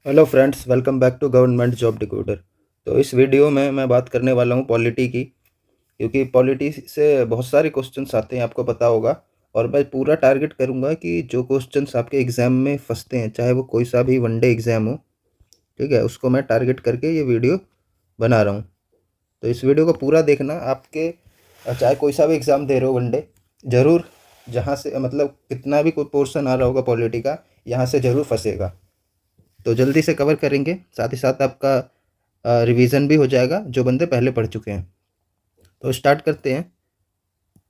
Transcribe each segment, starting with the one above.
Hello friends, welcome back to government job decoder. तो इस video में मैं बात करने वाला हूँ पॉलिटी की, क्योंकि पॉलिटी से बहुत सारे क्वेश्चंस आते हैं, आपको पता होगा। और मैं पूरा टारगेट करूँगा कि जो क्वेश्चंस आपके एग्ज़ाम में फंसते हैं, चाहे वो कोई सा भी वनडे एग्ज़ाम हो, ठीक है, उसको मैं टारगेट करके ये वीडियो बना रहा हूँ। तो इस वीडियो को पूरा देखना। आपके चाहे कोई सा भी एग्ज़ाम दे रहे हो वनडे, ज़रूर जहाँ से मतलब कितना भी कोई पोर्शन आ रहा होगा पॉलिटी का, यहाँ से ज़रूर फंसेगा। तो जल्दी से कवर करेंगे, साथ ही साथ आपका रिवीजन भी हो जाएगा जो बंदे पहले पढ़ चुके हैं। तो स्टार्ट करते हैं।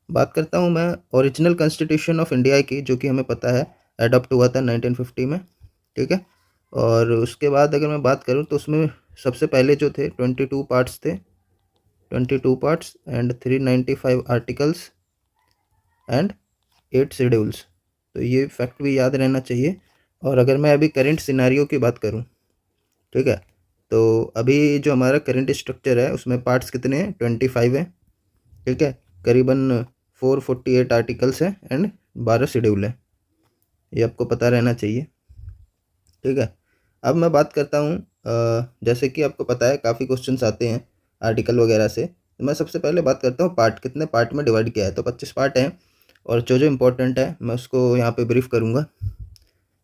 बात करता हूँ मैं ओरिजिनल कॉन्स्टिट्यूशन ऑफ इंडिया की, जो कि हमें पता है अडॉप्ट हुआ था 1950 में, ठीक है। और उसके बाद अगर मैं बात करूँ तो उसमें सबसे पहले जो थे 22 पार्ट्स थे, 22 parts and 395 articles and 8 schedules. तो ये फैक्ट भी याद रहना चाहिए। और अगर मैं अभी करेंट सिनारियो की बात करूँ, ठीक है, तो अभी जो हमारा करंट स्ट्रक्चर है उसमें पार्ट्स कितने हैं? 25 हैं, ठीक है। करीबन 448 आर्टिकल्स हैं एंड 12 शेड्यूल है। ये आपको पता रहना चाहिए, ठीक है। अब मैं बात करता हूँ, जैसे कि आपको पता है काफ़ी क्वेश्चंस आते हैं आर्टिकल वगैरह से। तो मैं सबसे पहले बात करता हूँ पार्ट कितने पार्ट में डिवाइड किया है। तो 25 पार्ट हैं, और जो जो इम्पोर्टेंट है मैं उसको यहाँ पे ब्रीफ करूँगा।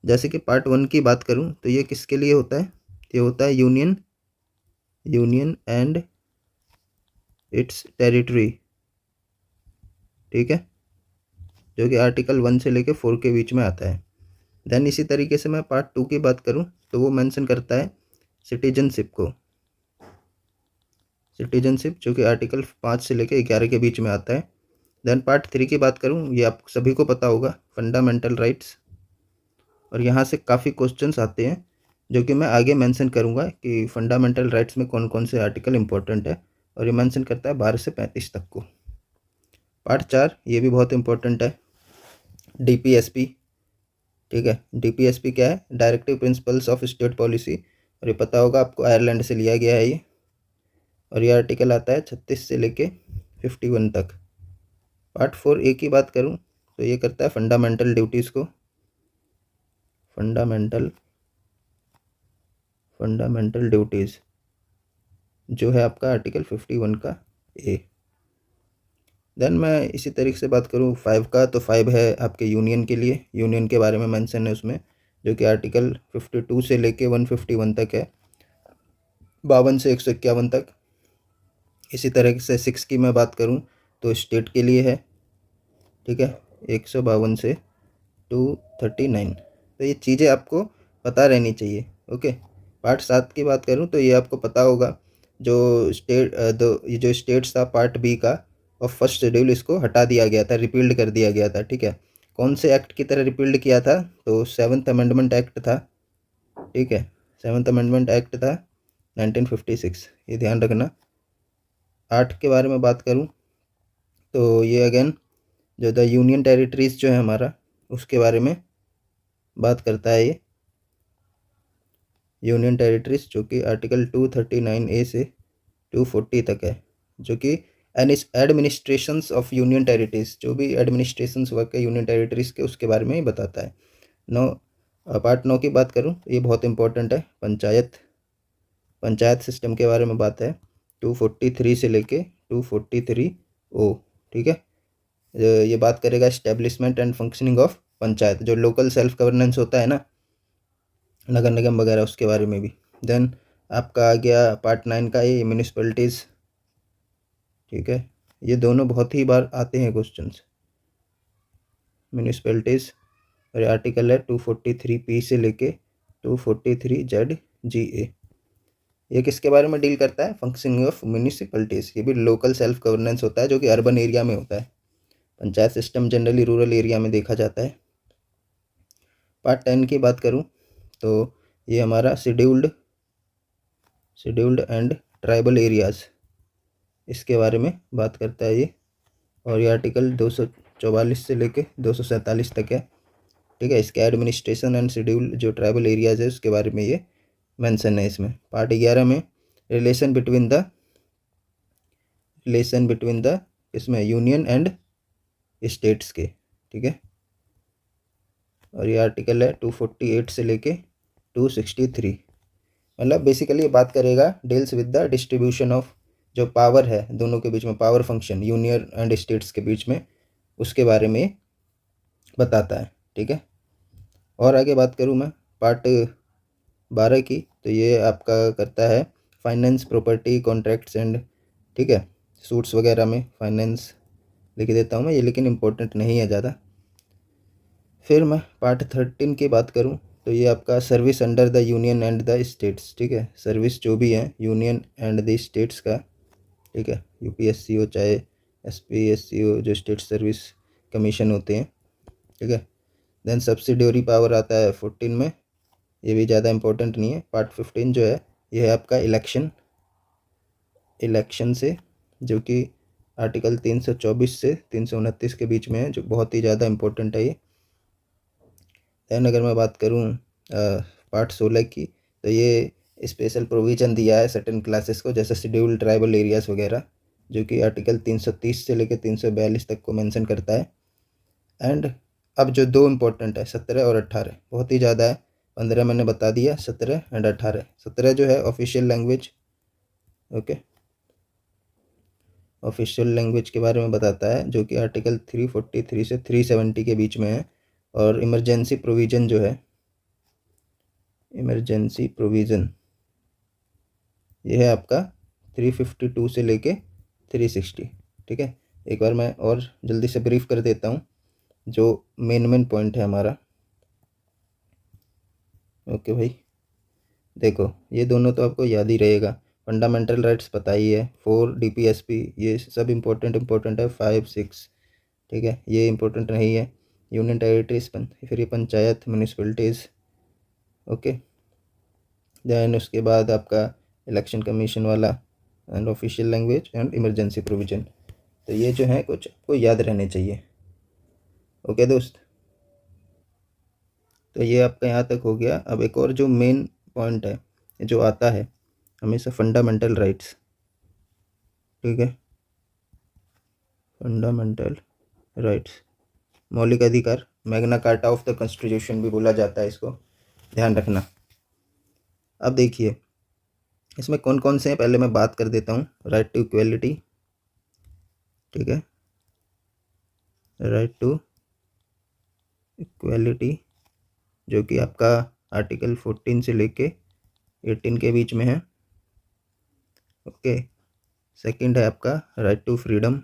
जैसे कि पार्ट 1 की बात करूँ तो ये किसके लिए होता है? ये होता है यूनियन एंड इट्स टेरिटरी, ठीक है, जो कि आर्टिकल 1 से लेके 4 के बीच में आता है। देन इसी तरीके से मैं पार्ट 2 की बात करूं तो वो मेंशन करता है सिटीजनशिप को, सिटीजनशिप जो कि आर्टिकल 5 से लेके 11 के बीच में आता है। देन पार्ट 3 की बात करूं, ये आप सभी को पता होगा, फंडामेंटल राइट्स। और यहाँ से काफ़ी क्वेश्चंस आते हैं जो कि मैं आगे मेंशन करूँगा कि फंडामेंटल राइट्स में कौन कौन से आर्टिकल इंपॉर्टेंट है। और ये मेंशन करता है 12 से 35 तक को। पार्ट 4 ये भी बहुत इंपॉर्टेंट है, डीपीएसपी, ठीक है। डीपीएसपी क्या है? Directive principles of state policy. और ये पता होगा आपको, आयरलैंड से लिया गया है ये। और ये आर्टिकल आता है 36 से लेके 51 तक। पार्ट 4 ए की बात करूँ तो ये करता है फंडामेंटल ड्यूटीज़ को, फंडामेंटल फंडामेंटल ड्यूटीज़ जो है आपका आर्टिकल 51 का ए। देन मैं इसी तरीके से बात करूँ 5 का, तो 5 है आपके यूनियन के लिए, यूनियन के बारे में मेंशन है उसमें, जो कि आर्टिकल 52 से लेके 151 तक है, 52 से 151 तक। इसी तरह से 6 की मैं बात करूं तो स्टेट के लिए है, ठीक है, 152 से 239। तो ये चीज़ें आपको पता रहनी चाहिए, ओके। पार्ट 7 की बात करूं तो ये आपको पता होगा, जो ये जो स्टेट्स था पार्ट बी का और फर्स्ट शेड्यूल, इसको हटा दिया गया था, रिपील्ड कर दिया गया था, ठीक है। कौन से एक्ट की तरह रिपील्ड किया था? तो 7th अमेंडमेंट एक्ट था, ठीक है। 7th अमेंडमेंट एक्ट था 1956, ये ध्यान रखना। 8 के बारे में बात करूं तो ये अगेन जो द यूनियन टेरिटरीज जो है हमारा, उसके बारे में बात करता है ये, यूनियन टेरिटरीज, जो कि आर्टिकल 239 ए से 240 तक है, जो कि एडमिनिस्ट्रेशंस ऑफ यूनियन टेरिटरीज, जो भी एडमिनिस्ट्रेशंस वर्क है यूनियन टेरिटरीज के, उसके बारे में ही बताता है। नौ पार्ट 9 की बात करूँ तो ये बहुत इंपॉर्टेंट है, पंचायत सिस्टम के बारे में बात है, 243 से लेके 243 ओ, ठीक है। ये बात करेगा establishment and functioning of panchayat, जो लोकल सेल्फ गवर्नेंस होता है ना, नगर निगम वगैरह, उसके बारे में भी। देन आपका आ गया पार्ट 9 का ये म्यूनिसपैलिटीज़, ठीक है। ये दोनों बहुत ही बार आते हैं क्वेश्चंस, म्यूनिसपैलिटीज़। और आर्टिकल है 243 पी से लेके 243 ZGA। ये किसके बारे में डील करता है? Functioning of municipalities. ये भी लोकल सेल्फ गवर्नेंस होता है, जो कि अर्बन एरिया में होता है। Panchayat system generally rural area में देखा जाता है। पार्ट 10 की बात करूं तो ये हमारा शेड्यूल्ड एंड ट्राइबल एरियाज़, इसके बारे में बात करता है ये। और ये आर्टिकल 244 से लेके 247 तक है, ठीक है। इसके एडमिनिस्ट्रेशन एंड शेड्यूल जो ट्राइबल एरियाज़ है उसके बारे में ये मेंशन है इसमें। पार्ट 11 में रिलेशन बिटवीन द इसमें यूनियन एंड स्टेट्स के, ठीक है। और ये आर्टिकल है 248 से लेके 263, मतलब बेसिकली ये बात करेगा, deals with the distribution of जो पावर है दोनों के बीच में, power function union and states के बीच में, उसके बारे में बताता है। ठीक है, और आगे बात करूँ मैं पार्ट 12 की, तो ये आपका करता है फाइनेंस, प्रॉपर्टी, कॉन्ट्रैक्ट्स एंड, ठीक है, सूट्स वगैरह में फाइनेंस लिख देता हूँ मैं ये, लेकिन इम्पोर्टेंट नहीं है ज़्यादा। फिर मैं पार्ट 13 की बात करूँ तो ये आपका service under the union and the states. ठीक है, सर्विस जो भी है यूनियन एंड द स्टेट्स का, ठीक है, यूपीएससी हो चाहे एसपीएससी हो, जो स्टेट सर्विस कमीशन होते हैं। ठीक है, देन सब्सिडियरी पावर आता है 14 में, ये भी ज़्यादा इंपॉर्टेंट नहीं है। पार्ट 15 जो है ये है आपका इलेक्शन से, जो कि आर्टिकल 324 से 329 के बीच में है, जो बहुत ही ज़्यादा इंपॉर्टेंट है ये। दैन अगर मैं बात करूँ पार्ट 16 की, तो ये स्पेशल प्रोविज़न दिया है सर्टेन क्लासेस को, जैसे शेड्यूल्ड ट्राइबल एरियाज़ वगैरह, जो कि आर्टिकल 330 से लेकर 342 तक को मेंशन करता है। एंड अब जो दो इम्पोर्टेंट है 17 और 18, बहुत ही ज़्यादा है। 15 मैंने बता दिया, 17 एंड 18। 17 जो है official language, okay, official language के बारे में बताता है, जो कि आर्टिकल 343 से 370 के बीच में है। और इमरजेंसी प्रोविज़न जो है, इमरजेंसी प्रोविज़न ये है आपका 352 से लेके 360। ठीक है, एक बार मैं और जल्दी से ब्रीफ कर देता हूँ जो मेन पॉइंट है हमारा। ओके भाई, देखो ये दोनों तो आपको याद ही रहेगा। फंडामेंटल राइट्स पता ही है, 4 डीपीएसपी, ये सब इम्पोर्टेंट है। 5 6, ठीक है, ये इम्पोर्टेंट नहीं है। यूनियन टेरिटरीज, फिर ये पंचायत, म्यूनिसिपलिटीज़, ओके। देन उसके बाद आपका इलेक्शन कमीशन वाला, and official language and emergency provision. तो ये जो है कुछ आपको याद रहने चाहिए। ओके दोस्त, तो ये आपका यहाँ तक हो गया। अब एक और जो मेन पॉइंट है जो आता है हमेशा, फंडामेंटल राइट्स। ठीक है, फंडामेंटल राइट्स, मौलिक अधिकार, Magna carta of the constitution भी बोला जाता है इसको, ध्यान रखना। अब देखिए इसमें कौन कौन से हैं, पहले मैं बात कर देता हूँ। राइट टू इक्वेलिटी, ठीक है, राइट टू इक्वेलिटी जो कि आपका आर्टिकल 14 से लेके 18 के बीच में है। ओके, सेकंड है आपका राइट टू फ्रीडम।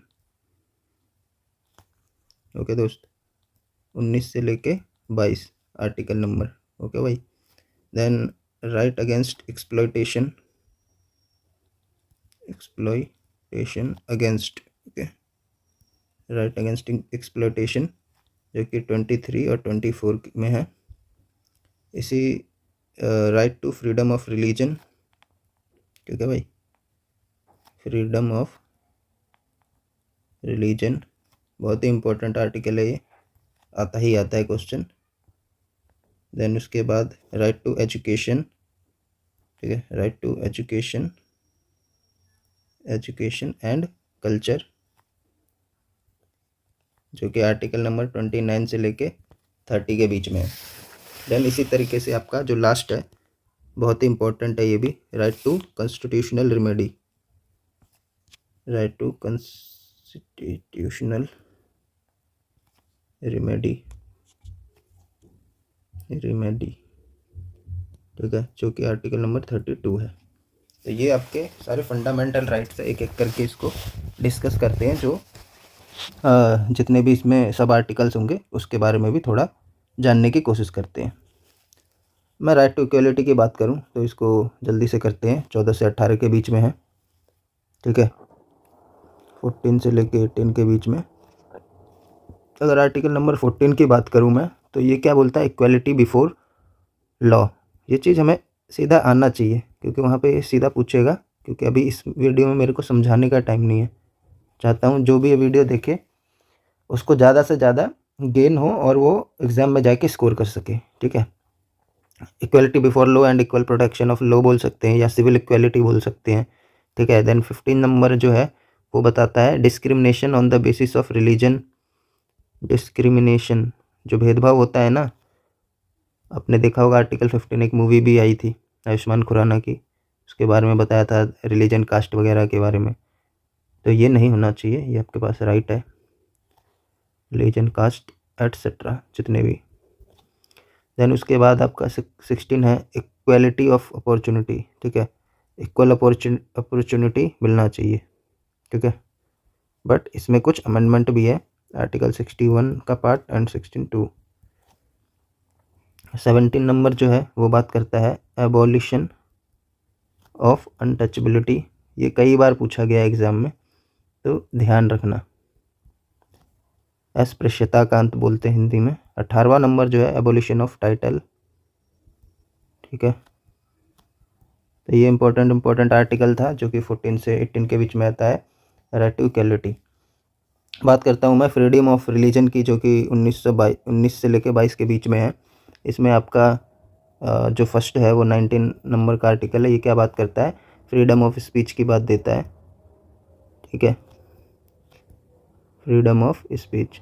ओके दोस्त, 19 से लेके 22 आर्टिकल नंबर। ओके भाई, then right against exploitation, against, okay, right against exploitation जो कि 23 और 24 में है। इसी right to freedom of religion, ठीक है भाई, फ्रीडम ऑफ रिलीजन बहुत ही इंपॉर्टेंट आर्टिकल है, ये आता है क्वेश्चन। देन उसके बाद राइट टू एजुकेशन, ठीक है, right to education and culture जो कि आर्टिकल नंबर 29 से लेके 30 के बीच में है। देन इसी तरीके से आपका जो लास्ट है बहुत ही इंपॉर्टेंट है ये भी, right to constitutional remedy, right to constitutional remedy, ठीक है, जो कि आर्टिकल नंबर 32 है। तो ये आपके सारे फंडामेंटल राइट्स है, एक एक करके इसको डिस्कस करते हैं। जो जितने भी इसमें सब आर्टिकल्स होंगे उसके बारे में भी थोड़ा जानने की कोशिश करते हैं। मैं राइट टू इक्वलिटी की बात करूं तो इसको जल्दी से करते हैं, 14 से 18 के बीच में है। ठीक है, 14 से लेके 18 के बीच में। अगर आर्टिकल नंबर 14 की बात करूं मैं, तो ये क्या बोलता है, इक्वलिटी बिफोर लॉ। ये चीज़ हमें सीधा आना चाहिए क्योंकि वहाँ पे सीधा पूछेगा, क्योंकि अभी इस वीडियो में मेरे को समझाने का टाइम नहीं है। चाहता हूँ जो भी ये वीडियो देखे उसको ज़्यादा से ज़्यादा गेन हो और वो एग्ज़ाम में जाके स्कोर कर सके। ठीक है, equality before law and equal protection of law बोल सकते हैं, या सिविल इक्वलिटी बोल सकते हैं। ठीक है, देन 15 नंबर जो है वो बताता है discrimination on the basis of religion. Discrimination जो भेदभाव होता है ना, आपने देखा होगा आर्टिकल 15 एक मूवी भी आई थी, आयुष्मान खुराना की, उसके बारे में बताया था, रिलीजन कास्ट वगैरह के बारे में। तो ये नहीं होना चाहिए, ये आपके पास राइट है, रिलीजन कास्ट एटसेट्रा जितने भी। देन उसके बाद आपका 16 है इक्वालिटी ऑफ अपॉर्चुनिटी। ठीक है, इक्वल अपॉर्चुनिटी मिलना चाहिए। ठीक है, बट इसमें कुछ अमेंडमेंट भी है, आर्टिकल 61 का पार्ट एंड 16(2). 17 नंबर जो है वो बात करता है एबॉलिशन ऑफ अनटचेबिलिटी। ये कई बार पूछा गया एग्जाम में, तो ध्यान रखना। अस्पृश्यता का अंत बोलते हैं हिंदी में। 18वां नंबर जो है एबॉलिशन ऑफ टाइटल। ठीक है, तो ये इम्पोर्टेंट आर्टिकल था जो कि 14 से 18 के बीच में आता है, राइट टू इक्वलिटी। बात करता हूँ मैं फ्रीडम ऑफ रिलीजन की, जो कि 19 से लेकर 22 के बीच में है। इसमें आपका जो फर्स्ट है वो 19 नंबर का आर्टिकल है। ये क्या बात करता है, फ्रीडम ऑफ स्पीच की बात देता है। ठीक है, फ्रीडम ऑफ स्पीच,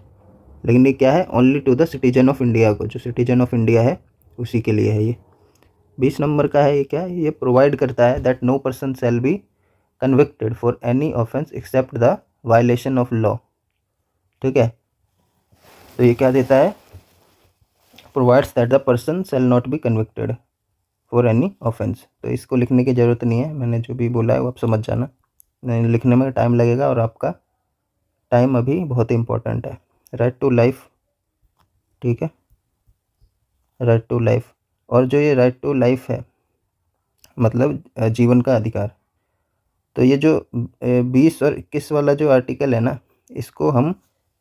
लेकिन ये क्या है, only to the citizen of India को, जो सिटीजन ऑफ इंडिया है उसी के लिए है ये। 20 नंबर का है, ये क्या है, ये प्रोवाइड करता है that no person shall be convicted for any offence except the violation of law. ठीक है, तो ये क्या देता है, provides that the person shall not be convicted for any offence. तो इसको लिखने की ज़रूरत नहीं है, मैंने जो भी बोला है वो आप समझ जाना, नहीं लिखने में टाइम लगेगा और आपका टाइम अभी बहुत इंपॉर्टेंट है। Right to life. ठीक है, राइट टू लाइफ, और जो ये राइट टू लाइफ है मतलब जीवन का अधिकार, तो ये जो 20 और 21 वाला जो आर्टिकल है ना, इसको हम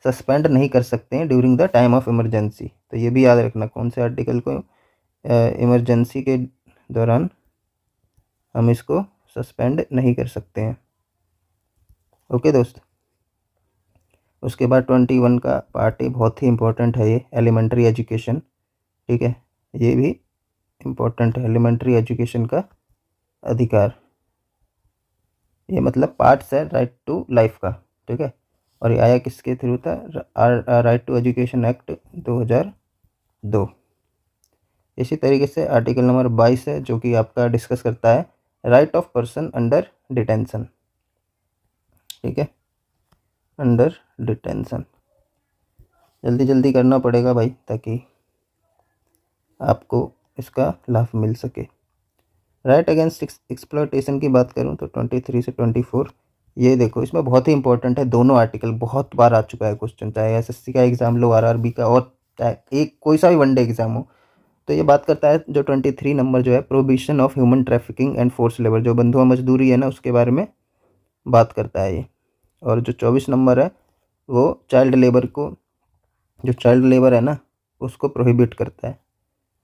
सस्पेंड नहीं कर सकते हैं during the time of emergency. तो ये भी याद रखना, कौन से आर्टिकल को इमरजेंसी के दौरान हम इसको सस्पेंड नहीं कर सकते हैं। ओके दोस्त, उसके बाद 21 का पार्ट है, बहुत ही इंपॉर्टेंट है ये, एलिमेंट्री एजुकेशन। ठीक है, ये भी इम्पोर्टेंट है, एलिमेंट्री एजुकेशन का अधिकार। ये मतलब पार्ट्स है राइट टू लाइफ का। ठीक है, और ये आया किसके थ्रू था, राइट टू एजुकेशन एक्ट 2002। इसी तरीके से आर्टिकल नंबर 22 है, जो कि आपका डिस्कस करता है right of person under detention. ठीक है, अंडर डिटेंशन जल्दी जल्दी करना पड़ेगा भाई, ताकि आपको इसका लाभ मिल सके। राइट अगेंस्ट एक्सप्लॉयटेशन की बात करूं तो 23 से 24, ये देखो इसमें बहुत ही इंपॉर्टेंट है, दोनों आर्टिकल बहुत बार आ चुका है क्वेश्चन, चाहे एसएससी का एग्जाम लो, आरआरबी का, और चाहे एक कोई सा भी वनडे एग्जाम हो। तो ये बात करता है जो 23 नंबर जो है prohibition of human trafficking and force labour, जो बंधुआ मजदूरी है ना उसके बारे में बात करता है ये। और जो 24 नंबर है वो चाइल्ड लेबर को, जो चाइल्ड लेबर है ना उसको प्रोहिबिट करता है,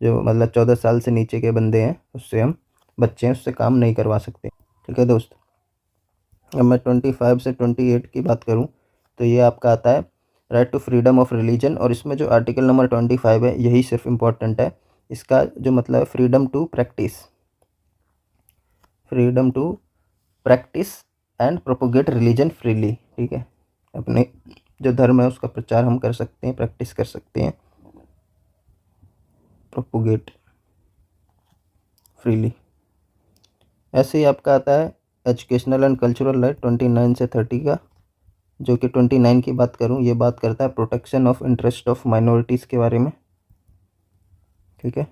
जो मतलब 14 साल से नीचे के बंदे हैं उससे हम बच्चे हैं उससे काम नहीं करवा सकते। ठीक है दोस्त, अब मैं 25 से 28 की बात करूं तो ये आपका आता है right to freedom of religion, और इसमें जो आर्टिकल नंबर 25 है यही सिर्फ इम्पोर्टेंट है। इसका जो मतलब है freedom to practise, freedom to practise and propagate religion freely. ठीक है, अपने जो धर्म है उसका प्रचार हम कर सकते हैं, प्रैक्टिस कर सकते हैं, प्रोपोगेट फ्रीली। ऐसे ही आपका आता है एजुकेशनल एंड कल्चरल राइट 29 से 30 का, जो कि 29 की बात करूं ये बात करता है protection of interest of minorities के बारे में। ठीक है,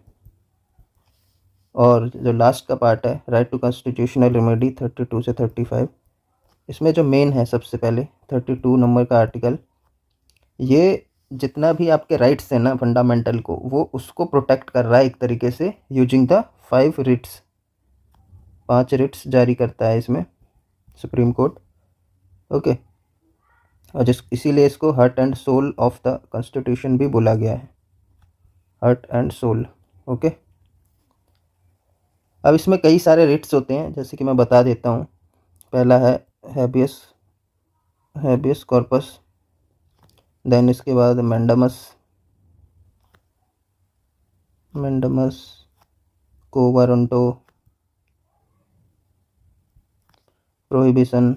और जो लास्ट का पार्ट है राइट टू कॉन्स्टिट्यूशनल रेमेडी 32 से 35, इसमें जो मेन है सबसे पहले 32 नंबर का आर्टिकल, ये जितना भी आपके राइट्स हैं ना फंडामेंटल को, वो उसको प्रोटेक्ट कर रहा है एक तरीके से, यूजिंग द 5 रिट्स, 5 रिट्स जारी करता है इसमें सुप्रीम कोर्ट। ओके, और जिस इसीलिए इसको heart and soul of the constitution भी बोला गया है, हार्ट एंड सोल। ओके, अब इसमें कई सारे रिट्स होते हैं, जैसे कि मैं बता देता हूँ। पहला है हैबियस, हैबियस कॉर्पस, देन इसके बाद मैंडमस, मैंडमस को वारंटो, प्रोहिबिशन,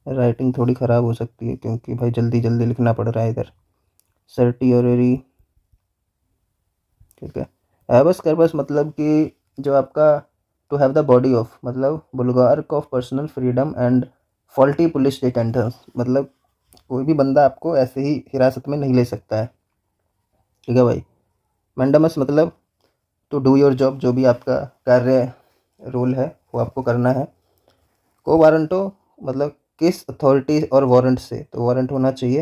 राइटिंग थोड़ी ख़राब हो सकती है क्योंकि भाई जल्दी जल्दी लिखना पड़ रहा है इधर, सर्टियोररी। ठीक है, हैबस कर्पस मतलब कि जो आपका to have the body of, मतलब bulwark of personal freedom and faulty police detainers, मतलब कोई भी बंदा आपको ऐसे ही हिरासत में नहीं ले सकता है। ठीक है भाई। मैंडमस मतलब टू डू योर जॉब, जो भी आपका कार्य रोल है वो आपको करना है। को वारंटो मतलब किस अथॉरिटी और वारंट से, तो वारंट होना चाहिए।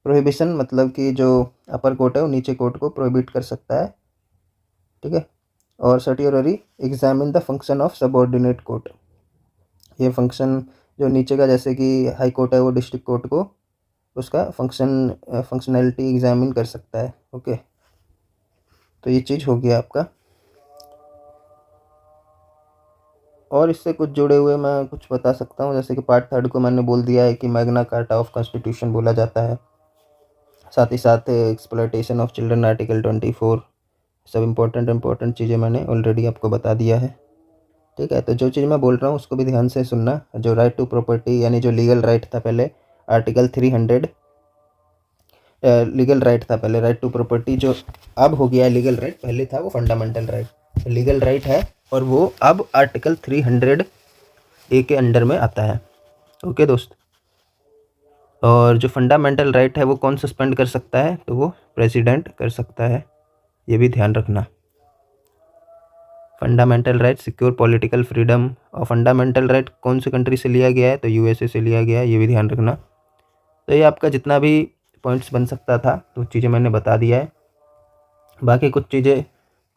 प्रोहिबिशन मतलब कि जो अपर कोर्ट है वो नीचे कोर्ट को प्रोहिबिट कर सकता है। ठीक है। और certiorari examine the function of subordinate court, ये फंक्शन जो नीचे का जैसे कि हाई कोर्ट है वो डिस्ट्रिक्ट कोर्ट को उसका फंक्शनैलिटी एग्जामिन कर सकता है। ओके, तो ये चीज़ हो गया आपका। और इससे कुछ जुड़े हुए मैं कुछ बता सकता हूँ, जैसे कि पार्ट 3 को मैंने बोल दिया है कि मैग्ना कार्टा ऑफ कॉन्स्टिट्यूशन बोला जाता है। साथ ही साथ एक्सप्लॉयटेशन ऑफ चिल्ड्रन आर्टिकल 24, सब इम्पोर्टेंट चीज़ें मैंने ऑलरेडी आपको बता दिया है। ठीक है, तो जो चीज़ मैं बोल रहा हूँ उसको भी ध्यान से सुनना। जो राइट टू प्रॉपर्टी यानी जो लीगल राइट था पहले, आर्टिकल 300 लीगल राइट था पहले, राइट टू प्रॉपर्टी जो अब हो गया है लीगल राइट, पहले था वो फंडामेंटल राइट। लीगल राइट है और वो अब आर्टिकल 300 के अंडर में आता है। ओके दोस्त। और जो फंडामेंटल राइट है वो कौन सस्पेंड कर सकता है, तो वो प्रेसिडेंट कर सकता है, ये भी ध्यान रखना। Fundamental right secure political freedom, और फंडामेंटल राइट कौन से कंट्री से लिया गया है, तो यूएसए से लिया गया है, ये भी ध्यान रखना। तो ये आपका जितना भी पॉइंट्स बन सकता था तो चीज़ें मैंने बता दिया है। बाकी कुछ चीज़ें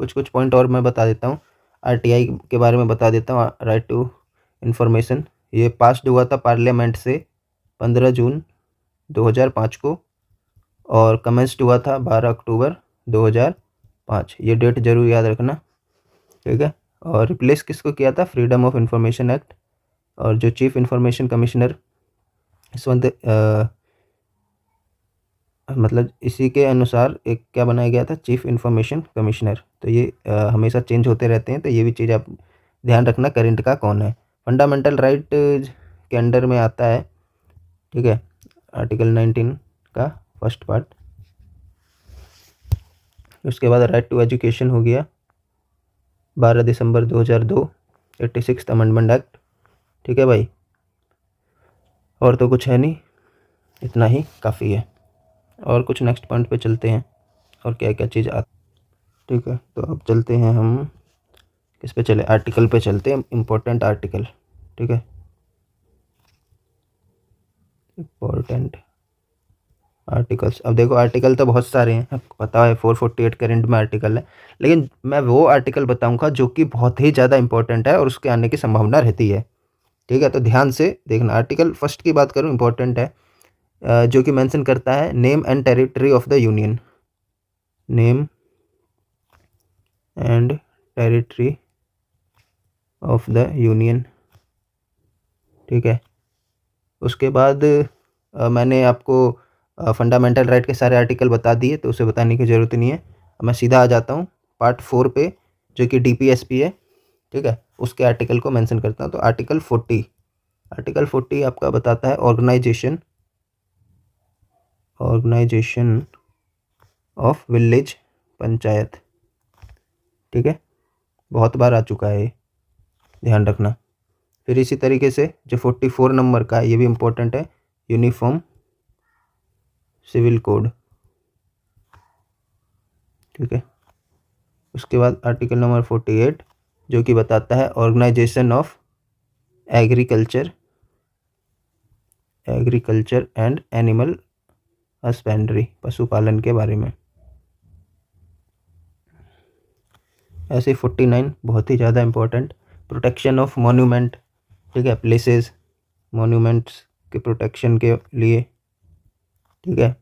कुछ पॉइंट और मैं बता देता हूँ। आरटीआई के बारे में बता देता हूँ, राइट टू इन्फॉर्मेशन। ये पास्ड हुआ था पार्लियामेंट से 15 जून 2005 को, और कमेंस्ड हुआ था 12 अक्टूबर 2005। ये डेट जरूर याद रखना। ठीक है। और रिप्लेस किसको किया था, फ्रीडम ऑफ इंफॉर्मेशन एक्ट। और जो चीफ इंफॉर्मेशन कमिश्नर यशवंत मतलब इसी के अनुसार एक क्या बनाया गया था, चीफ इंफॉर्मेशन कमिश्नर। तो ये हमेशा चेंज होते रहते हैं, तो ये भी चीज़ आप ध्यान रखना करंट का कौन है। फंडामेंटल राइट के अंडर में आता है। ठीक है, आर्टिकल 19 का फर्स्ट पार्ट। उसके बाद राइट टू एजुकेशन हो गया 12 दिसंबर 2002, 86 अमेंडमेंट एक्ट। ठीक है भाई, और तो कुछ है नहीं, इतना ही काफ़ी है। और कुछ नेक्स्ट पॉइंट पे चलते हैं और क्या क्या चीज़ आती। ठीक है, तो अब चलते हैं हम किस पे चले, आर्टिकल पे चलते हैं, इम्पोर्टेंट आर्टिकल। ठीक है, इम्पोर्टेंट आर्टिकल्स। अब देखो आर्टिकल तो बहुत सारे हैं, आपको पता है 448 करंट में आर्टिकल है, लेकिन मैं वो आर्टिकल बताऊंगा जो कि बहुत ही ज़्यादा इंपॉर्टेंट है और उसके आने की संभावना रहती है। ठीक है, तो ध्यान से देखना। आर्टिकल फर्स्ट की बात करूँ, इंपॉर्टेंट है, जो कि मेंशन करता है name and territory of the union. Name and territory of the union. ठीक है, उसके बाद मैंने आपको फंडामेंटल राइट के सारे आर्टिकल बता दिए, तो उसे बताने की ज़रूरत नहीं है। अब मैं सीधा आ जाता हूँ पार्ट 4 पे, जो कि डीपीएसपी है। ठीक है, उसके आर्टिकल को मेंशन करता हूँ। तो आर्टिकल 40 आपका बताता है ऑर्गेनाइजेशन ऑफ विलेज पंचायत। ठीक है, बहुत बार आ चुका है ये, ध्यान रखना। फिर इसी तरीके से जो 44 नंबर का है, ये भी इम्पोर्टेंट है, यूनिफॉर्म सिविल कोड। ठीक है, उसके बाद आर्टिकल नंबर 48 जो कि बताता है organisation of agriculture and animal husbandry, पशुपालन के बारे में। ऐसे 49 बहुत ही ज़्यादा इंपॉर्टेंट, प्रोटेक्शन ऑफ मॉन्यूमेंट। ठीक है, प्लेसेस मॉन्यूमेंट्स के प्रोटेक्शन के लिए। ठीक है,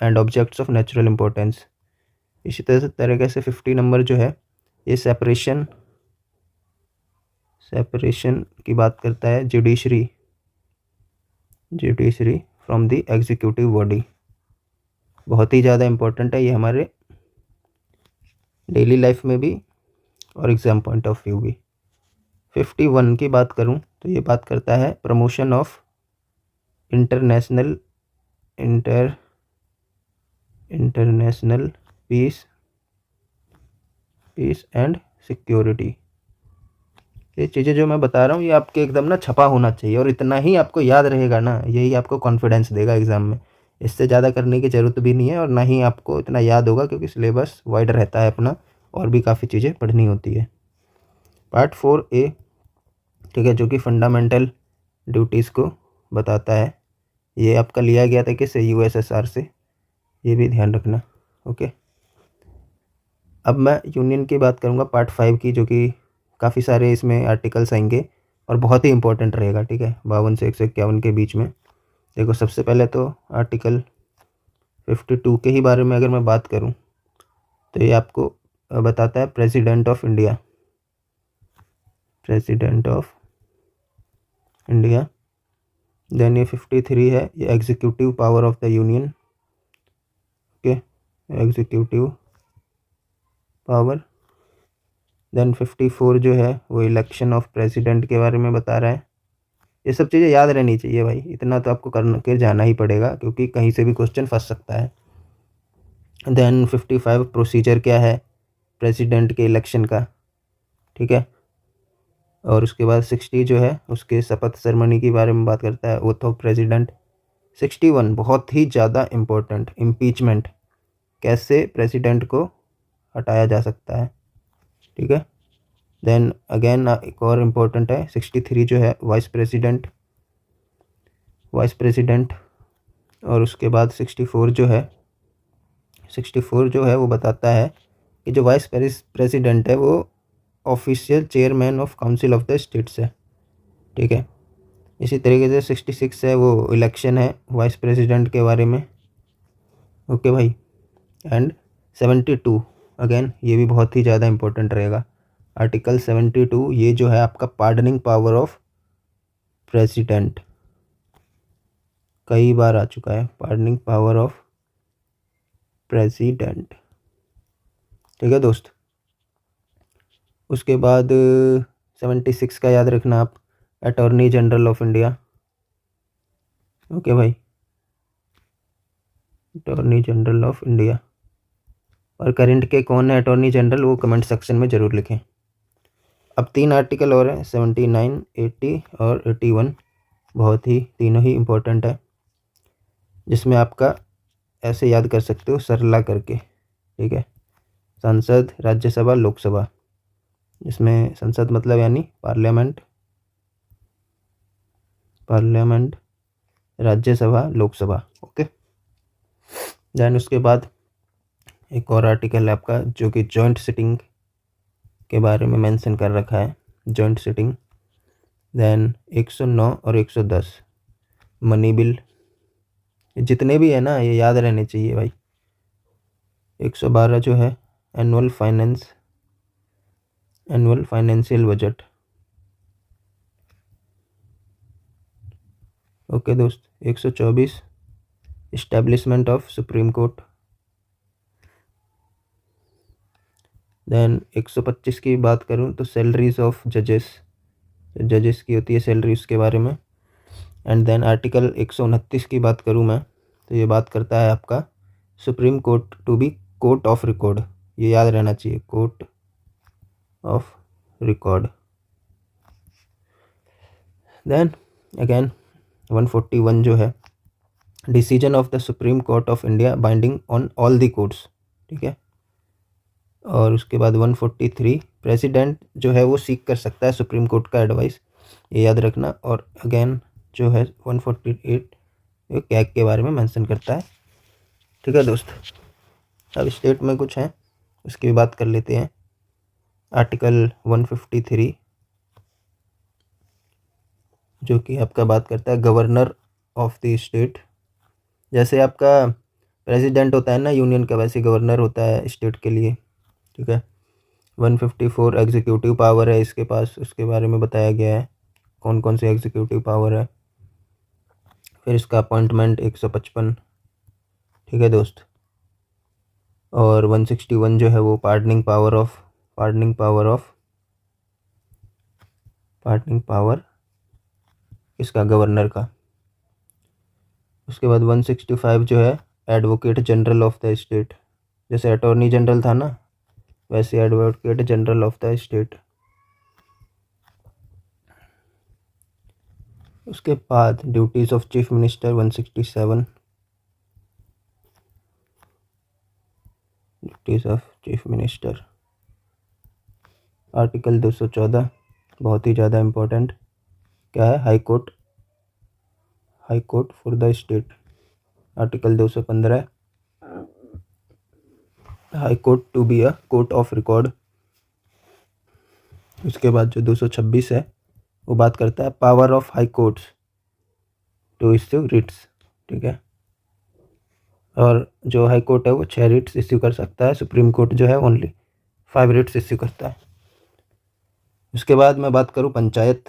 and objects of natural importance. इसी तरीके से 50 नंबर जो है ये सेपरेशन की बात करता है, judiciary from the executive body. बहुत ही ज़्यादा इंपॉर्टेंट है ये हमारे डेली लाइफ में भी और एग्ज़ाम पॉइंट ऑफ व्यू भी। 51 की बात करूं तो ये बात करता है promotion of international peace peace and security. ये चीज़ें जो मैं बता रहा हूँ ये आपके एकदम ना छपा होना चाहिए, और इतना ही आपको याद रहेगा ना, यही आपको कॉन्फिडेंस देगा एग्ज़ाम में। इससे ज़्यादा करने की ज़रूरत भी नहीं है, और ना ही आपको इतना याद होगा, क्योंकि सिलेबस वाइड रहता है अपना, और भी काफ़ी चीज़ें पढ़नी होती है। पार्ट 4A, ठीक है, जो कि फंडामेंटल ड्यूटीज़ को बताता है। ये आपका लिया गया था किससे, यूएसएसआर से, ये भी ध्यान रखना। ओके, अब मैं यूनियन की बात करूँगा पार्ट 5 की, जो कि काफ़ी सारे इसमें आर्टिकल्स आएंगे और बहुत ही इंपॉर्टेंट रहेगा, ठीक है, 52 से 151 के बीच में। देखो, सबसे पहले तो आर्टिकल 52 के ही बारे में अगर मैं बात करूँ तो ये आपको बताता है president of India, president of India. Then ये 53 है, ये executive power of the union. Okay, executive power. Then 54 जो है वो इलेक्शन ऑफ प्रेसिडेंट के बारे में बता रहा है। ये सब चीज़ें याद रहनी चाहिए भाई, इतना तो आपको करना के जाना ही पड़ेगा, क्योंकि कहीं से भी क्वेश्चन फंस सकता है। देन 55 प्रोसीजर क्या है प्रेसिडेंट के इलेक्शन का, ठीक है। और उसके बाद 60 जो है उसके शपथ सेरेमनी के बारे में बात करता है, ओथ ऑफ प्रेसिडेंट। 61 बहुत ही ज़्यादा इम्पोर्टेंट, इम्पीचमेंट, कैसे प्रेसिडेंट को हटाया जा सकता है, ठीक है। देन अगेन एक और इम्पोर्टेंट है 63 जो है वाइस प्रेसिडेंट, वाइस प्रेसिडेंट। और उसके बाद 64 जो है, 64 जो है वो बताता है कि जो वाइस प्रेसिडेंट है वो official chairman of council of the states है, ठीक है। इसी तरीके से 66 है वो इलेक्शन है वाइस प्रेसिडेंट के बारे में। ओके भाई, एंड 72 अगेन ये भी बहुत ही ज़्यादा इंपॉर्टेंट रहेगा, आर्टिकल 72, ये जो है आपका पार्डनिंग पावर ऑफ प्रेसिडेंट, कई बार आ चुका है, पार्डनिंग पावर ऑफ प्रेसिडेंट, ठीक है दोस्त। उसके बाद 76 का याद रखना आप, attorney general of India. Okay भाई, अटॉर्नी जनरल ऑफ इंडिया। और करंट के कौन है अटॉर्नी जनरल, वो कमेंट सेक्शन में ज़रूर लिखें। अब 3 आर्टिकल और हैं, 79, 80 और 81, बहुत ही तीनों ही इम्पोर्टेंट है, जिसमें आपका ऐसे याद कर सकते हो सरला करके, ठीक है। संसद, राज्यसभा, लोकसभा, इसमें संसद मतलब यानी parliament, parliament, Rajya Sabha, Lok Sabha. Okay, then उसके बाद एक और आर्टिकल है आपका जो कि जॉइंट सिटिंग के बारे में मेंशन कर रखा है, जॉइंट सिटिंग। देन 109 और 110 मनी बिल, जितने भी है ना ये याद रहने चाहिए भाई। 112 जो है annual finance, annual financial budget. Okay दोस्त, 124 establishment of supreme court. Then 125 की बात करूं तो सैलरीज ऑफ जजेस, जजेस की होती है सैलरी, उसके बारे में। एंड देन आर्टिकल 129 की बात करूं मैं तो ये बात करता है आपका supreme court to be court of record, ये याद रहना चाहिए, court of record. Then again 141 जो है decision of the supreme court of India binding on all the courts, ठीक है। और उसके बाद 143 प्रेसिडेंट जो है वो सीख कर सकता है सुप्रीम कोर्ट का एडवाइस, ये याद रखना। और अगेन जो है 148 ये कैग के बारे में मेंशन करता है, ठीक है दोस्त। अब स्टेट में कुछ है उसकी भी बात कर लेते हैं। आर्टिकल 153 जो कि आपका बात करता है गवर्नर ऑफ द स्टेट, जैसे आपका प्रेसिडेंट होता है ना यूनियन का, वैसे गवर्नर होता है स्टेट के लिए, ठीक है। 154 एग्जीक्यूटिव पावर है इसके पास, उसके बारे में बताया गया है कौन कौन सी एग्जीक्यूटिव पावर है। फिर इसका अपॉइंटमेंट 155, ठीक है दोस्त। और 161 जो है वो pardoning power of, pardoning power of, pardoning power इसका गवर्नर का। उसके बाद 165 जो है advocate general of the state, जैसे अटॉर्नी जनरल था ना, वैसे advocate general of the state. उसके बाद duties of chief minister 167, duties of chief minister article 214 बहुत ही ज़्यादा इम्पोर्टेंट। क्या है? High court for the state. Article 215 high court to be a court of record. उसके बाद जो 226 है वो बात करता है power of high courts to issue writs. ठीक है, और जो हाई कोर्ट है वो 6 रिट्स इश्यू कर सकता है, सुप्रीम कोर्ट जो है ओनली 5 रिट्स इश्यू करता है। उसके बाद मैं बात करूँ पंचायत,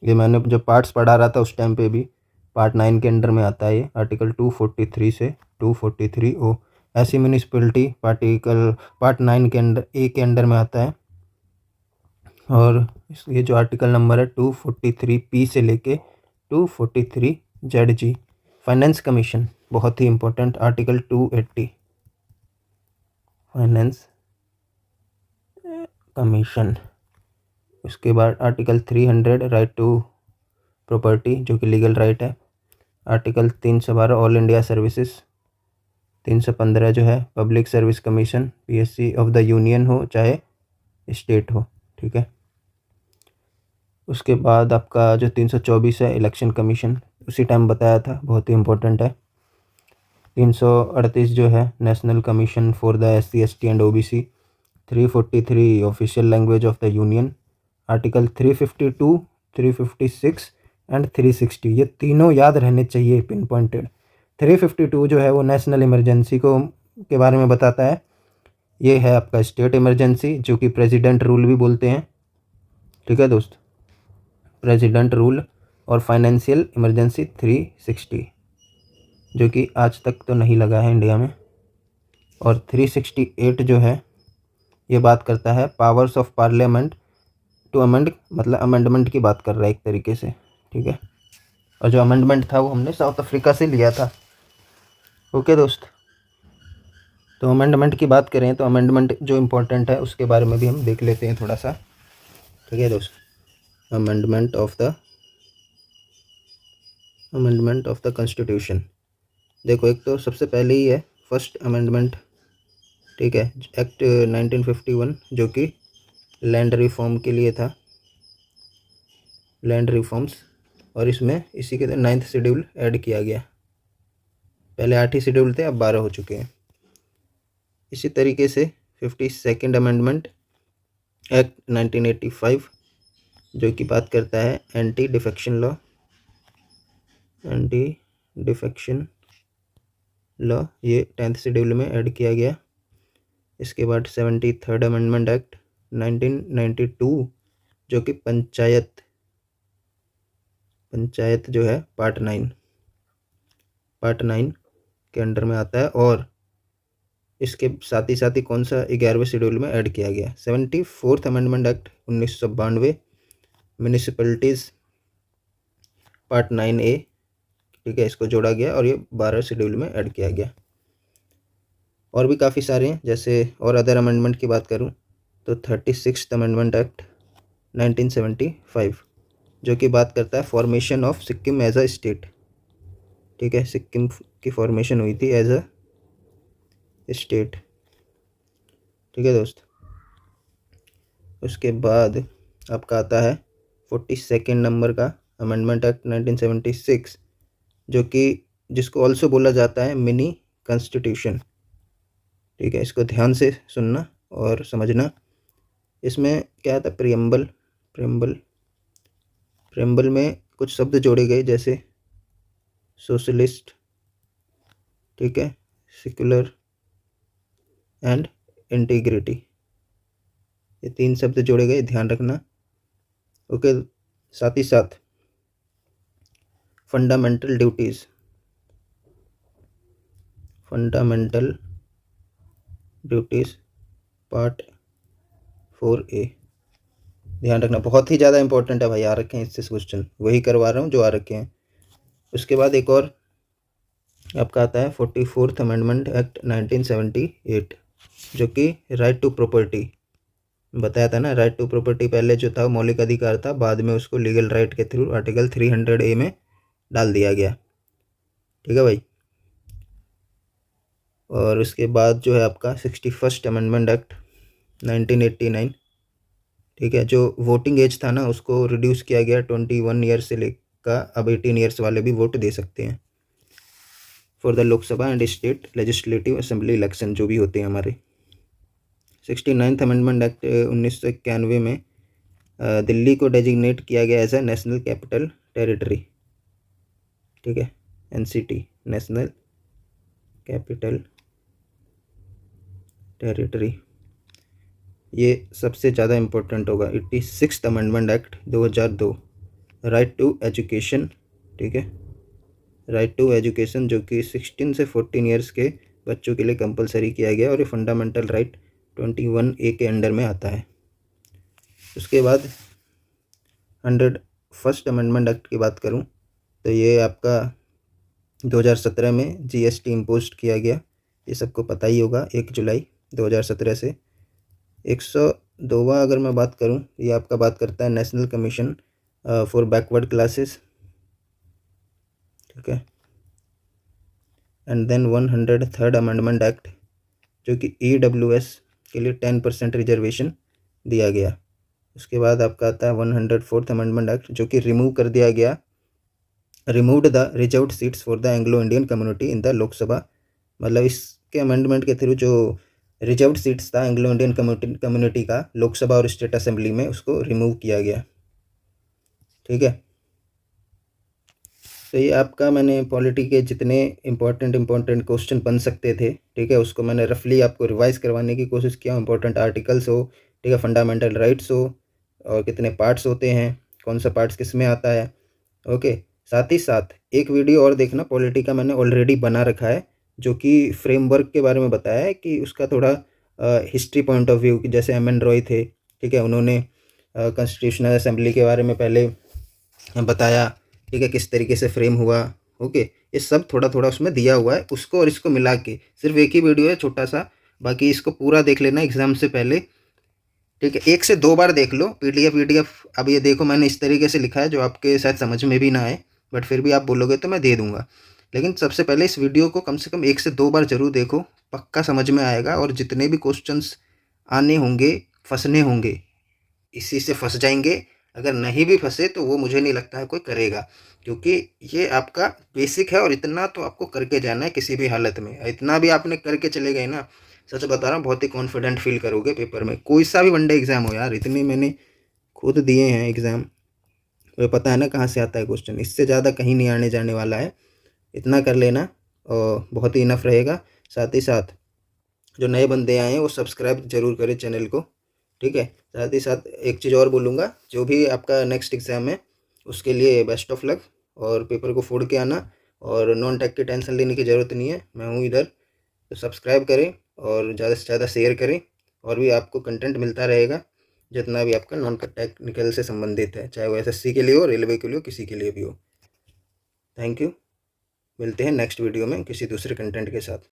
ये मैंने जब पार्ट्स पढ़ा रहा था उस टाइम पे भी पार्ट 9 के अंडर में आता है ये। आर्टिकल 243 से 243 ओ ऐसी म्यूनिसिपैलिटी पार्ट 9 के अंडर ए के अंडर में आता है। और ये जो आर्टिकल नंबर है 243 पी से लेके 243 जेड जी। फाइनेंस कमीशन बहुत ही इम्पोर्टेंट, आर्टिकल 280 फाइनेंस कमीशन। उसके बाद आर्टिकल 300 राइट टू प्रॉपर्टी जो कि लीगल राइट है। Article 312 all India services. 315 जो है public service commission, PSC of the union हो चाहे स्टेट हो। ठीक है, उसके बाद आपका जो 324 है इलेक्शन कमीशन, उसी टाइम बताया था, बहुत ही इम्पोर्टेंट है। 338 जो है national commission for the SC ST and OBC। 343 official language of the union. Article 352 356 and 360 ये तीनों याद रहने चाहिए, पिन पॉइंटेड। 352 जो है वो नेशनल इमरजेंसी को के बारे में बताता है। ये है आपका स्टेट इमरजेंसी जो कि प्रेसिडेंट रूल भी बोलते हैं। ठीक है दोस्त, प्रेसिडेंट रूल। और फाइनेंशियल इमरजेंसी 360 जो कि आज तक तो नहीं लगा है इंडिया में। और 368 जो है ये बात करता है powers of parliament to amend, मतलब अमेंडमेंट की बात कर रहा है एक तरीके से। ठीक है, और जो अमेंडमेंट था वो हमने साउथ अफ्रीका से लिया था। ओके दोस्त, तो अमेंडमेंट की बात करें तो अमेंडमेंट जो इम्पोर्टेंट है उसके बारे में भी हम देख लेते हैं थोड़ा सा। ठीक है दोस्त, अमेंडमेंट ऑफ द कॉन्स्टिट्यूशन। देखो, एक तो सबसे पहले ही है फर्स्ट अमेंडमेंट। ठीक है, एक्ट 1951 जो कि लैंड रिफॉर्म के लिए था, लैंड रिफॉर्म्स। और इसमें इसी के 9th शेड्यूल ऐड किया गया। पहले 8 ही शेड्यूल थे, अब 12 हो चुके हैं। इसी तरीके से 52nd अमेंडमेंट एक्ट 1985 जो कि बात करता है एंटी डिफेक्शन लॉ, ये 10th शेड्यूल में ऐड किया गया। इसके बाद 73rd अमेंडमेंट एक्ट 1992 जो कि पंचायत जो है पार्ट 9 के अंडर में आता है। और इसके साथ ही कौन सा 11वें शेड्यूल में ऐड किया गया। 74th amendment act 1992 municipalities part 9A। ठीक है, इसको जोड़ा गया और ये 12 शेड्यूल में ऐड किया गया। और भी काफ़ी सारे हैं, जैसे और अदर अमेंडमेंट की बात करूं तो 36th अमेंडमेंट एक्ट 1975 जो कि बात करता है formation of Sikkim as a state. ठीक है, सिक्किम की फॉर्मेशन हुई थी एज अ स्टेट। ठीक है दोस्त, उसके बाद आपका आता है 42nd नंबर का अमेंडमेंट एक्ट 1976 जो कि जिसको ऑल्सो बोला जाता है मिनी कॉन्स्टिट्यूशन। ठीक है, इसको ध्यान से सुनना और समझना। इसमें क्या था, प्रेम्बल में कुछ शब्द जोड़े गए जैसे सोशलिस्ट, ठीक है, सेक्युलर एंड इंटीग्रिटी। ये 3 शब्द जोड़े गए, ध्यान रखना। ओके, साथ ही साथ फंडामेंटल ड्यूटीज पार्ट 4A ध्यान रखना, बहुत ही ज़्यादा इंपॉर्टेंट है भाई। आ रखे हैं इससे क्वेश्चन, वही करवा रहा हूँ जो आ रखे हैं। उसके बाद एक और आपका आता है 44th अमेंडमेंट एक्ट 1978 जो कि राइट टू प्रॉपर्टी बताया था ना। राइट टू प्रॉपर्टी पहले जो था मौलिक अधिकार था, बाद में उसको लीगल राइट के थ्रू आर्टिकल 300A में डाल दिया गया। ठीक है भाई। और उसके बाद जो है आपका 61st अमेंडमेंट एक्ट 1989। ठीक है, जो वोटिंग एज था ना उसको रिड्यूस किया गया 21 ईयर्स से लेकर अब 18 ईयर्स वाले भी वोट दे सकते हैं for the Lok Sabha and state legislative assembly election जो भी होते हैं हमारे। 69th अमेंडमेंट एक्ट 1991 में दिल्ली को डेजिग्नेट किया गया as a national capital territory. ठीक है, NCT, नेशनल कैपिटल टेरिटरी। ये सबसे ज़्यादा इम्पोर्टेंट होगा। 86th amendment act 2002, right to education. ठीक है, राइट टू एजुकेशन जो कि 16 से 14 ईयर्स के बच्चों के लिए कंपलसरी किया गया और ये फंडामेंटल राइट 21A के अंडर में आता है। उसके बाद 101st अमेंडमेंट एक्ट की बात करूं तो ये आपका 2017 में GST इम्पोज किया गया। ये सबको पता ही होगा, 1 जुलाई 2017 से। 102वां अगर मैं बात करूं, ये आपका बात करता है national commission for backward classes. ठीक है, and then 103rd amendment act जो कि EWS के लिए 10% रिजर्वेशन दिया गया। उसके बाद आपका आता है 104th अमेंडमेंट एक्ट जो कि removed the reserved seats for the Anglo Indian community in the Lok Sabha. मतलब इसके अमेंडमेंट के थ्रू जो रिजर्व्ड सीट्स था एंग्लो इंडियन कम्युनिटी का लोकसभा और स्टेट असेंबली में, उसको रिमूव किया गया। ठीक है, तो ये आपका मैंने पॉलिटी के जितने इम्पोर्टेंट क्वेश्चन बन सकते थे, ठीक है, उसको मैंने रफली आपको रिवाइज करवाने की कोशिश किया। इम्पोर्टेंट आर्टिकल्स हो, ठीक है, फंडामेंटल राइट्स हो, और कितने पार्ट्स होते हैं, कौन सा पार्ट्स किस में आता है। ओके, साथ ही साथ एक वीडियो और देखना, पॉलिटी का मैंने ऑलरेडी बना रखा है जो कि फ्रेमवर्क के बारे में बताया है कि उसका थोड़ा हिस्ट्री पॉइंट ऑफ व्यू, जैसे MN रॉय थे, ठीक है, उन्होंने कॉन्स्टिट्यूशनल असेंबली के बारे में पहले बताया, ठीक है, किस तरीके से फ्रेम हुआ। ओके, ये सब थोड़ा थोड़ा उसमें दिया हुआ है। उसको और इसको मिला के सिर्फ एक ही वीडियो है छोटा सा, बाकी इसको पूरा देख लेना एग्जाम से पहले। ठीक है, 1 से 2 बार देख लो PDF। अब ये देखो मैंने इस तरीके से लिखा है जो आपके शायद समझ में भी ना आए, बट फिर भी आप बोलोगे तो मैं दे दूंगा। लेकिन सबसे पहले इस वीडियो को कम से कम 1 से 2 बार जरूर देखो, पक्का समझ में आएगा। और जितने भी क्वेश्चंस आने होंगे, फंसने होंगे, इसी से फंस जाएंगे। अगर नहीं भी फंसे तो वो मुझे नहीं लगता है कोई करेगा, क्योंकि ये आपका बेसिक है और इतना तो आपको करके जाना है किसी भी हालत में। इतना भी आपने करके चले गए ना, सच बता रहा हूँ, बहुत ही कॉन्फिडेंट फील करोगे पेपर में। कोई सा भी वनडे एग्जाम हो यार, इतने मैंने खुद दिए हैं एग्ज़ाम, तो पता है ना कहाँ से आता है क्वेश्चन। इससे ज़्यादा कहीं नहीं आने जाने वाला है। इतना कर लेना और बहुत ही इनफ रहेगा। साथ ही साथ जो नए बंदे आए हैं वो सब्सक्राइब जरूर करें चैनल को। ठीक है, साथ ही साथ एक चीज़ और बोलूँगा, जो भी आपका नेक्स्ट एग्ज़ाम है उसके लिए बेस्ट ऑफ लक, और पेपर को फोड़ के आना। और नॉन टेक की टेंशन लेने की ज़रूरत नहीं है, मैं हूँ इधर। तो सब्सक्राइब करें और ज़्यादा से ज़्यादा शेयर करें, और भी आपको कंटेंट मिलता रहेगा जितना भी आपका नॉन टेक्निकल से संबंधित है, चाहे वो SSC के लिए हो, रेलवे के लिए हो, किसी के लिए भी हो। थैंक यू, मिलते हैं नेक्स्ट वीडियो में किसी दूसरे कंटेंट के साथ।